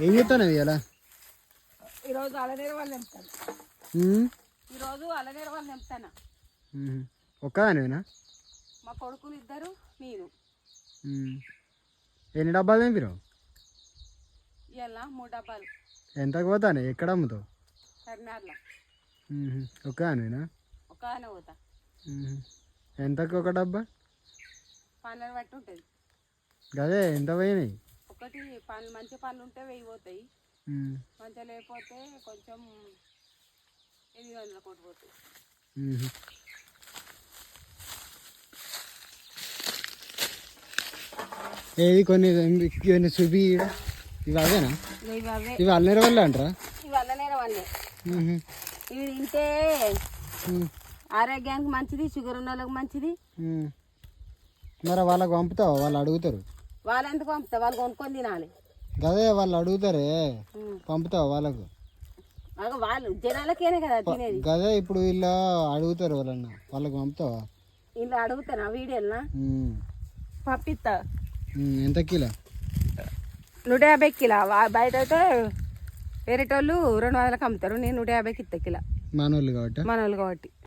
ఏం చెప్తాను ఇలా ఈరోజు అలనేర వాళ్ళు నింపుతాను. ఈరోజు అలనేర వాళ్ళు నింపుతాను. ఒక్కదానివేనా? మా కొడుకులు ఇద్దరు, నేను. ఎన్ని డబ్బాలు తెంపిరావు? ఇవాళ 3 డబ్బాలు. ఎంతకు పోతాను? ఎక్కడ అమ్ముతావు? కర్నార్లో. ఒక్కదానివేనా? ఒక్కదానే పోతా. ఎంతకు ఒక డబ్బా? 12 బట్టి ఉంటుంది. అదే ఎంత పోయినాయి? ఒకటి పనులు మంచి పనులు ఉంటే 1000 పోతాయి, మంచిగా లేకపోతే కొంచెం 800 కోటి పోతాయి. ఏది కొన్ని చూపి ఇవి అవేనా? ఇవి అల్లనేర వల్లే అంటారా? ఇవి అల్లనేర వల్లే. ఇవి తింటే ఆరోగ్యానికి మంచిది, షుగర్ ఉన్న వాళ్ళకి మంచిది. మరి వాళ్ళకి పంపుతావా? వాళ్ళు అడుగుతారు. వాళ్ళు ఎందుకు పంపుతా? వాళ్ళు కొనుక్కొని తినాలి. అదే వాళ్ళు అడుగుతారే, పంపుతావా వాళ్ళకు? వాళ్ళు జనాలకేనే కదా తినేది. అదే ఇప్పుడు వీళ్ళు అడుగుతారు, వాళ్ళకి పంపుతావా? వీళ్ళు అడుగుతారా వీడియోనా? పంపిస్తా. ఎంత కిలో? 150 కిలో. బయట అయితే వేరేటోళ్ళు 200కి అమ్ముతారు, నేను 150కి ఇస్తా కిలో. మనోళ్ళు కాబట్టి.